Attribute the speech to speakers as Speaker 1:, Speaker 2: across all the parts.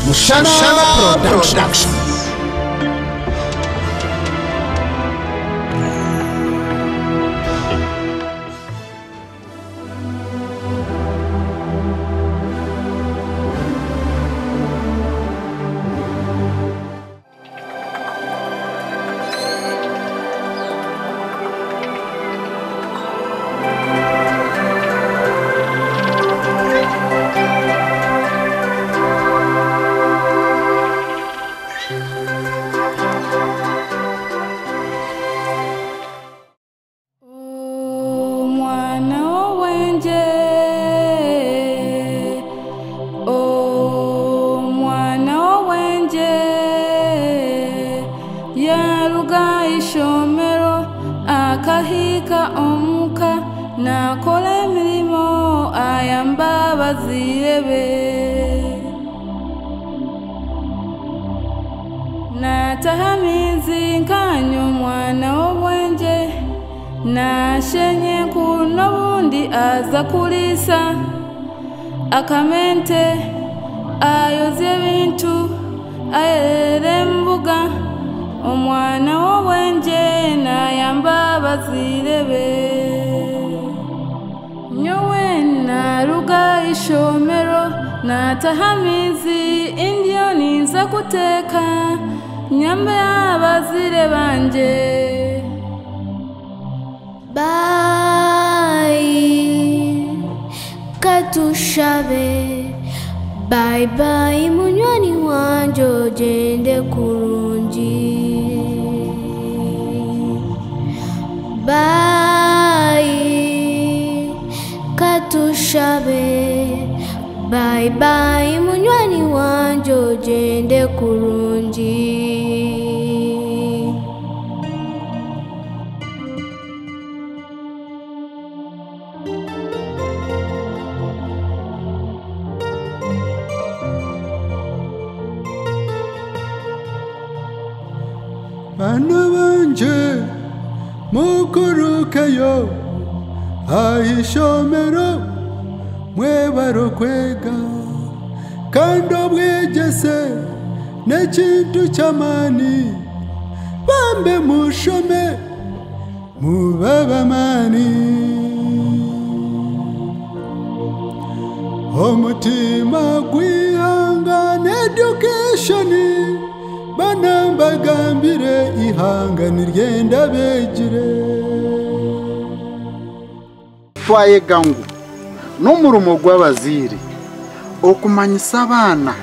Speaker 1: Mushana Production.
Speaker 2: Akahika omuka nakola emirimo ayamba abazirebe natahamizi nkanyo omwana w'obwenje nashenye kuno bundi aza kulisa akamente ayozya ebintu ayerera embuga omwana w'obwenje nayamba abazirebe nyowe naruga ishomero natahamizi indyo niza kuteka nyambe abazire banje
Speaker 3: bye katushabe bye bye munywani wanje ogende kurungi bye katushabe bye bye munywani wanje ogende kurungi
Speaker 4: bana banje mukurukeyo ahishomero mwebaro kwega kandi obwegese n'ekintu ky'amaani bambe mushome mubabamani omutima gwihangane education bana mbagambire ihangane ryenda begire
Speaker 1: twayegangu n'umurumo gw'abaziri okumanyisa abana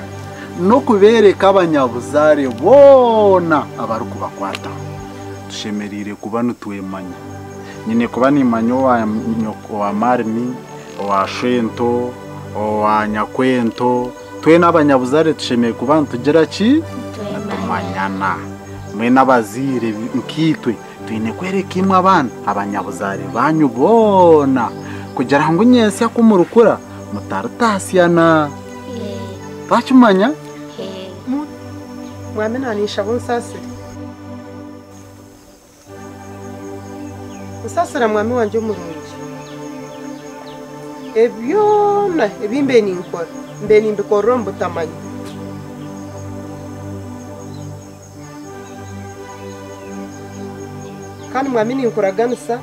Speaker 1: no kubereka abanyabuzare bona abari kubakwata tushemerire kuba nutwemanya nyine kuba nimanyo wa nyoko wa Marini wa Shento wa Nyakwento twe n'abanyabuzare tushemeye kuba ntugera ki tumanyana mwe n'abazire nkitwe twine kwereka imwe abana abanyabuzare banyu bona kugira ngo nyese akumurukura mutarutasiana twachumanya
Speaker 5: mwamenanisha bonsasire usasira mwami wanje umurungi ebyona ebimbe ninkora mbe nimbikora mbutamanya kandi mwami ninkuraganisa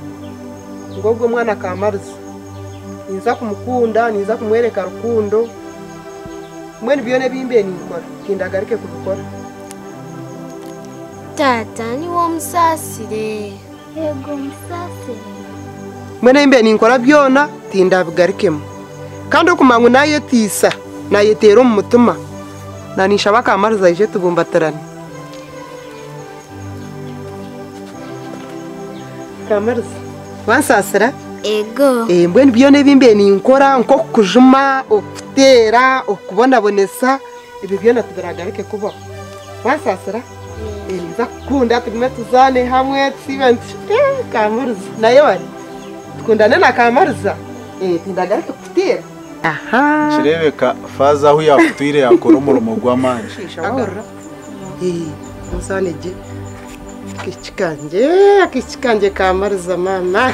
Speaker 5: ngobwo mwana kamaruza ninza kumukunda ninza kumwereka rukundo mwene byone bimbe ninkora tindagarike kubikora
Speaker 3: tata ni wo musasire yego musasire
Speaker 5: mwene bimbe ninkora byona tindabigarikemo kandi okumangu naye tisa naye tero mu mutima nanisha bakamaruza ije tubumbatarane kamaruza wansasira
Speaker 3: ego
Speaker 5: mbwene byone bimbe ninkora nko kujuma okutera okubonabonesa ibyo byona tubiragarike kubaho wansasira niza kukunda tugume tuzane hamwe tsibanti kamaruza nayo wari tukundane na kamaruza tindagarike kutera aha
Speaker 1: kirebeka faza aho yakutwire yakora umurumo gw'amanje
Speaker 5: agora musaneje kichikanje kamaruza mama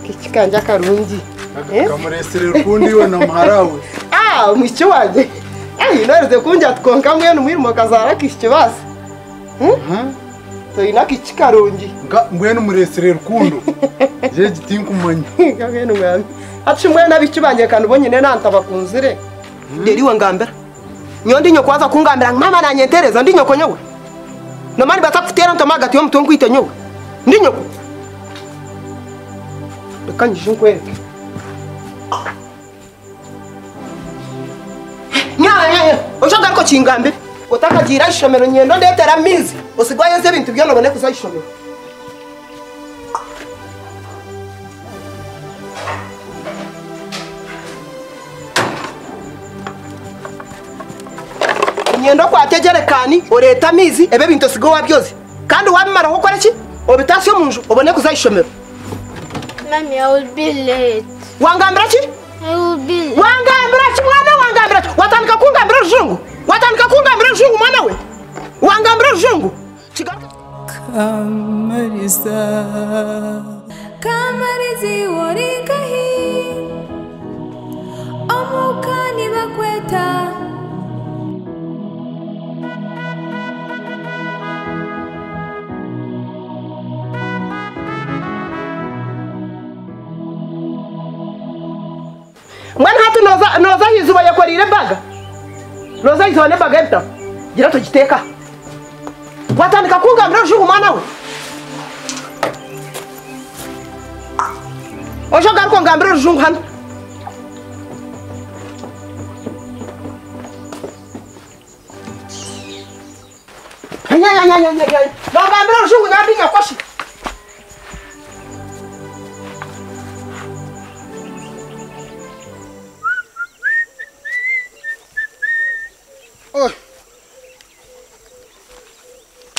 Speaker 5: kichikanje akarungi
Speaker 1: kamuresere rukundi we na mharawe
Speaker 5: mwicho waje Ai, narize kunja tkonka mwenu mwirimo kazara kikibaza. To inaki kikarungi.
Speaker 1: Mwenu muresere rukundo. Je gitinkumanya.
Speaker 5: Ngageno mwami. Ati mwena bikibanje kandi ubonyene nantaba kunzire. Deriwe ngambera. Nyondi nyoko waza kungambira mama nanyentereza ndi nyoko nyowe. Nomani batakutera ntomaga tiyo mtongo ite nyowe. Ndi nyoko. Kanjisho kwereke. Nyanya, ushoga ariko kingambira. Utakagira ishomero nyendo ndetera mizi. Usigwaye ze bintu byano bone kuzayishomero. Nyendo kwategerekani oreta mizi ebe bintu sigo wabyoze. Kandi wabimara gukora iki? Obitasiyo munju ubone kuzayishomero.
Speaker 3: Mommy, I will be late.
Speaker 5: Wangambira ki?
Speaker 3: I will be late.
Speaker 5: Wangambira ki mwana wangambira ki? Watandika kungambira rujungu. Watandika kungambira rujungu mwana we. Wangambira rujungu.
Speaker 2: Kamarizi warikahi omukani bakweta
Speaker 5: Mwana hatu noza hizuba yakorire baga. Noza hizuba ne baga enta. Gira tugiteka. Watandika kungambira rujungu mwana we. Ojo garko ngambira rujungu hano. Nya. No ngambira rujungu nyambi nyakoshi.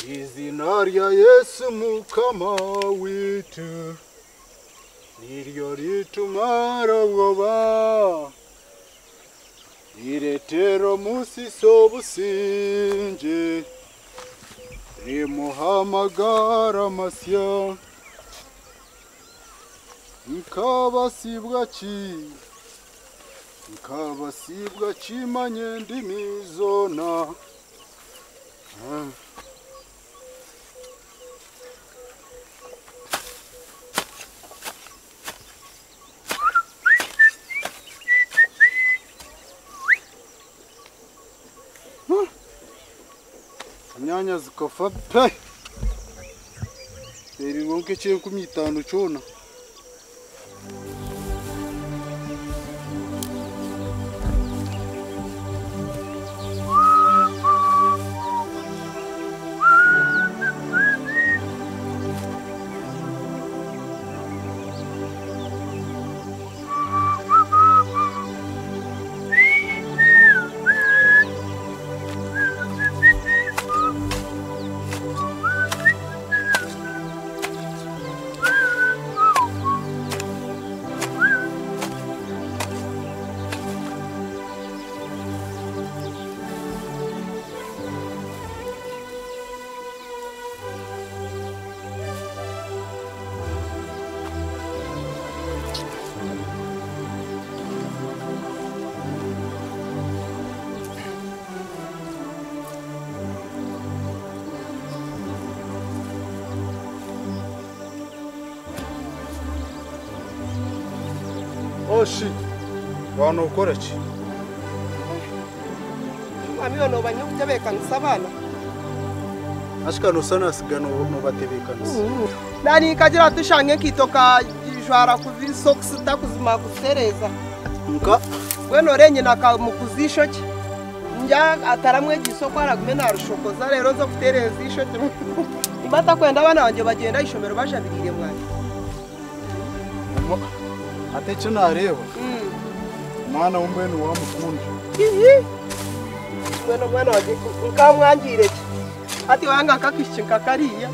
Speaker 4: Izina rya Yesu mukama witu niryo ritumara ubwoba riretera umusiso businje rimuhamagara amasya nkabasibwa kimanye ndimi zona. Nyanya zikafa pe. Eri wonke 15 cyona. Oshi. Wano ukora ki?
Speaker 5: Mwami ono banyukutebeka abana.
Speaker 1: Ashika no sana sigano no batebekanisa.
Speaker 5: Nani kagira tushange kitoka jwara kuvisoksta kuzima kusereza.
Speaker 1: Nka
Speaker 5: Weno renye nakamukuzisho ki? Nja ataramwe gisoko aragumena arushokoza rero zo kutereza isho ki. Ibata kwenda abana banje bagenda ishomero bashabirire mwana.
Speaker 1: ate cyo nareba. Mwana w'umbene wamukunda.
Speaker 5: Mwana waje ukamwangire ki? Ati wanga kakishinka kariya.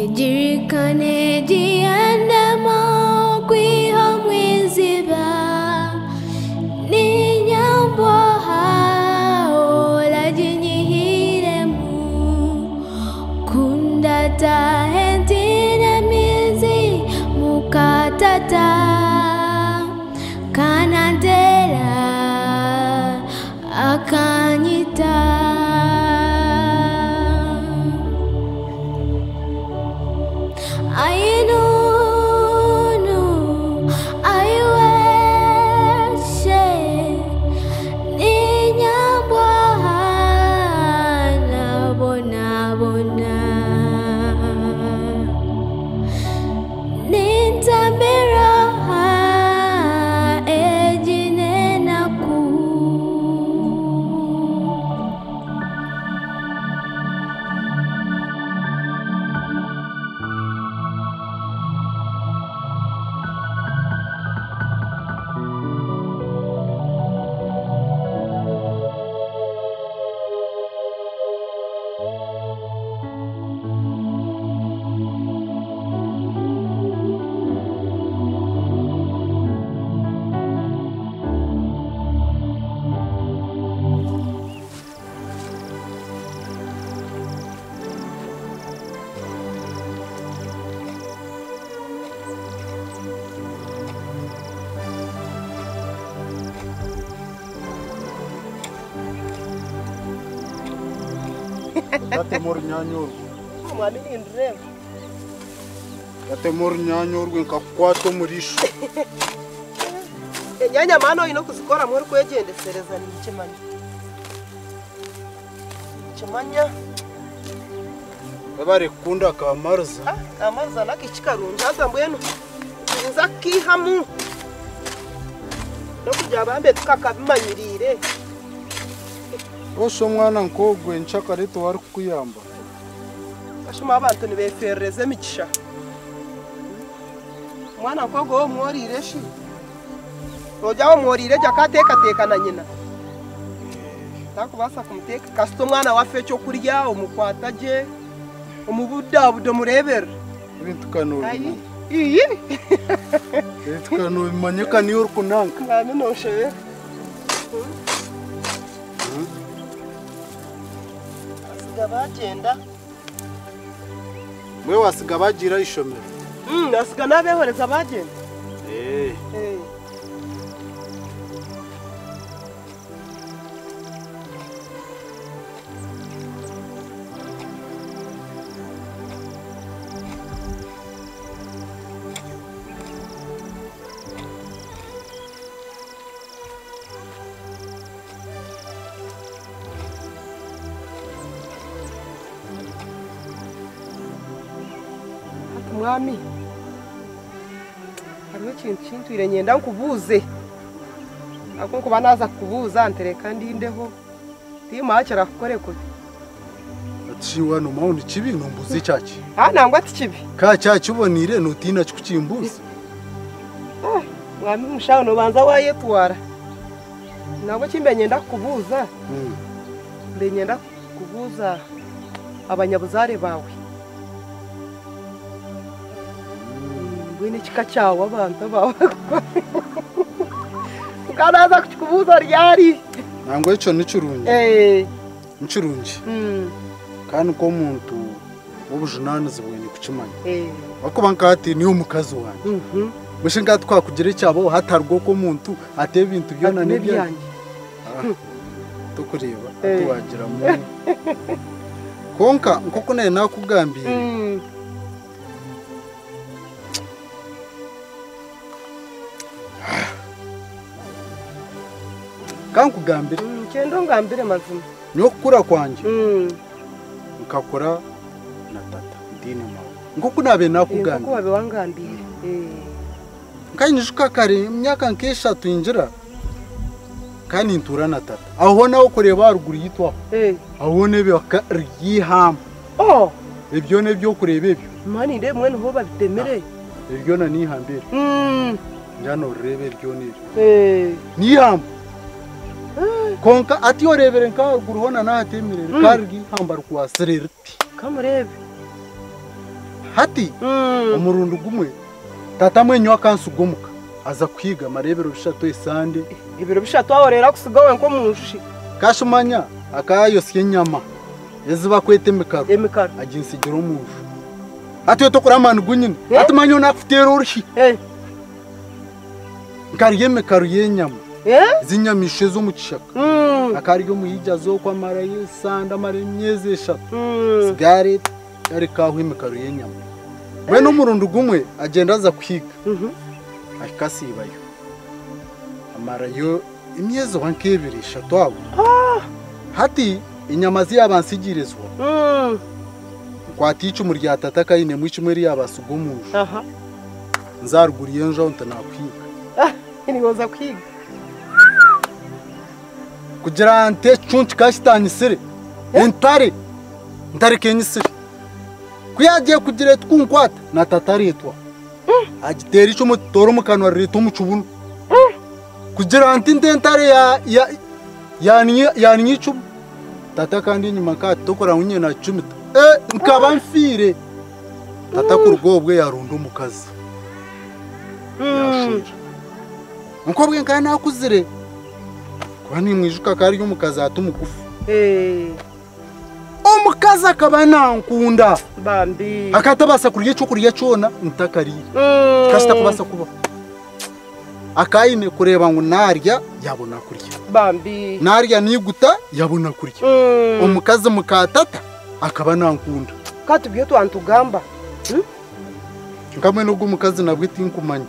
Speaker 2: ejirikane jiandamo kwiha mwiziba ninyambwa haola jinyihiremu kundata hentine mizi mukatata kanantera akanyita
Speaker 4: Datemor nyanyorwe.
Speaker 5: Mwana ni ndrem.
Speaker 4: Datemor nyanyorwe nkakwato murisho.
Speaker 5: Enyanya mano ino kuzikora muri kwegendesereza ni ikimanya. Ikimanya.
Speaker 4: Babare kunda kamarza.
Speaker 5: Kamarza nakichikarunja hata mbwenu. Nza kihamu. No kujya bambe tukakabimanyirire.
Speaker 4: Osho mwana nkogwe nchaka reto wari kuyamba.
Speaker 5: Ashuma abantu nibefereze mikisha. Mwana nkogwe wo mworire shi. Oja wo mworire jakateka teka na nyina. Takubasa kumuteka kasito mwana wafe cyo kurya umukwataje umubuda budo murebera.
Speaker 4: Ibintu kanoro.
Speaker 5: Iyi.
Speaker 4: Ibintu kanoro manyeka ni urkunanka.
Speaker 5: Ngami no shewe. Bagenda
Speaker 4: mwe wasiga bagira ishomero
Speaker 5: nasiga nabehoreza bagenda Mwami hariho ikintu cyintwire nyenda nkubuze ako kuba naza kubuza ntereka ndindeho timahakira kukore kuri
Speaker 4: atiwa no maundi kibi numbuze cyaki
Speaker 5: nangwa ati kibi
Speaker 4: ka cyaki ubonire nutina cyukimbuze
Speaker 5: mwami mushaho no banza wayetwara nabo kimbenye ndakubuza mbenye ndakubuza abanyabuzare bawe wini chika chawa abantu bawe ukanaza kukubuza ryari
Speaker 4: nangwe ico nicurungi nicurungi kandi ko muntu w'ubujunani zibwenye kucimanya bako bankati niyo mukazi wanjye mushinga twakugira icyabo hatarwo ko muntu ateye ibintu byona n'ibyanjye tukureba tuwagira mu konka nkoko naye nakugambiye kankugambire
Speaker 5: kendo ngambire mazima
Speaker 4: nyo kukura kwanje nkakora na tata ndine mawe nkoko nabe nakugambire
Speaker 5: nkoko babe wangambire
Speaker 4: nkanyishuka kare imyaka nk'eshatu injira kandi ntura na tata aho nawe kureba haruguru yitwa aho nebe bakayihamba ibyo nebyo kureba ibyo
Speaker 5: mani nde mwene ho babitemere
Speaker 4: ibyo na nihambire njano urebe ibyo nebyo nihamba konka ati orebere nka haruguru hona nahatemerere kargi hamba rwa sererti
Speaker 5: kamurebe
Speaker 4: hati umurundo gumwe tata mwenyu akansugomuka aza kwiga marebero bishatu isande
Speaker 5: ibiro bishatu ahorera kusigawe nko mushi
Speaker 4: kashumanya akayosye nyama yeziba kwete emikaro aginsigira omushu ati yotokora amanu gunyine ati manyo nakufutera urushi nkariye emikaro yenyama zinyamishe zo mu kishaka akaryo muhija zo kwamara yesanda mara emyezi 3 sigare ari kaho emikaro yenyama we n'umurundo gumwe agenda aza kwiga akasibayo amara yo imyezi 1-2 abo hati inyama ziyabansigirizwa kwaticu muri yatata kayine mu kimwe yabasugumuje nzaruguriye njo ntanakwiga
Speaker 5: niwoza kwiga
Speaker 4: kugira ante chunti kashitanyisire ntare kenyisire kuyagiye kugira twunkwata na tataretwa agitera icumu toro mukanwa reto mucubunu kugira ante ntare ya nyicumu tata kandi nyuma ka tokora unye na cumita nkaba mfire tata kurugobwe yarunda umukazi yashuje mukobwe nkana akuzire kwani mwijuka kari y'umukazi atumukufu omukazi akaba nankunda
Speaker 5: bambi
Speaker 4: akatabasa kuriye cyo kuriye cyona ntakari kashita kubasa kuba akayine kureba ngo narya yabona kurya
Speaker 5: bambi
Speaker 4: narya niguta yabona kurya omukazi mukatata akaba nankunda
Speaker 5: katubwiye twantugamba
Speaker 4: nkamwe n'ubwo umukazi nabwo itinkumanya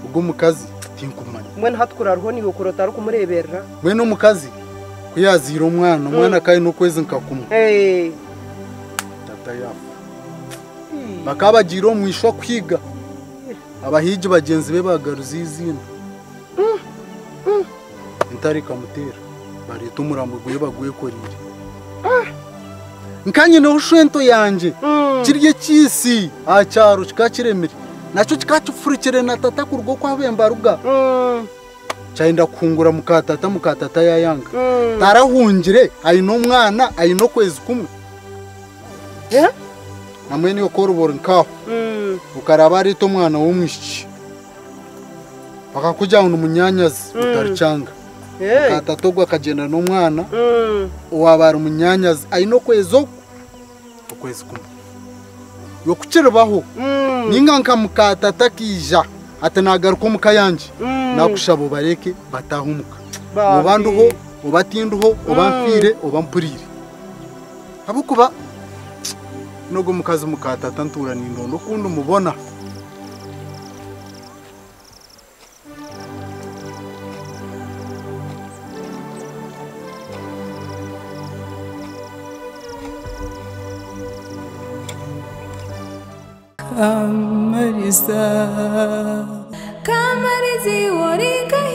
Speaker 4: ubwo mukazi tinkumanya
Speaker 5: mwe nhatkurarho ni ukurota ari kumureberera
Speaker 4: mwe no mukazi kuyazira umwana kai no kwezi nkakumwe tata yafu bakabagiro mwisho kwiga abahiji bagenzi be bagaruza izina ntari kamutera bari tumurambuye baguye korire nkanye no ushwento yanje kirye kisi acyaro kikakiremere nacho kikacufurikire na tata kurgo kwa bembaruga chaenda kungura mukatata yayanga tarahungire ayino mwana ayino kwezi kumwe namweni yokorobora nkaho ukaraba ari to mwana wo mwishi bakakuja uno munyanyazi utaricanga katatogwa kagenda no mwana wabara umunyanyazi ayino kwezo ukwezi kumwe yokucirbaho ninganka mukatata kija atanagaruko mukayanje nakushabo bareke batahumuka mubanduho ubatinduho ubamfire ubampurire abukuba nogo mukazi mukatata ntura nindondo kundo mubona
Speaker 2: Kamarizi waringa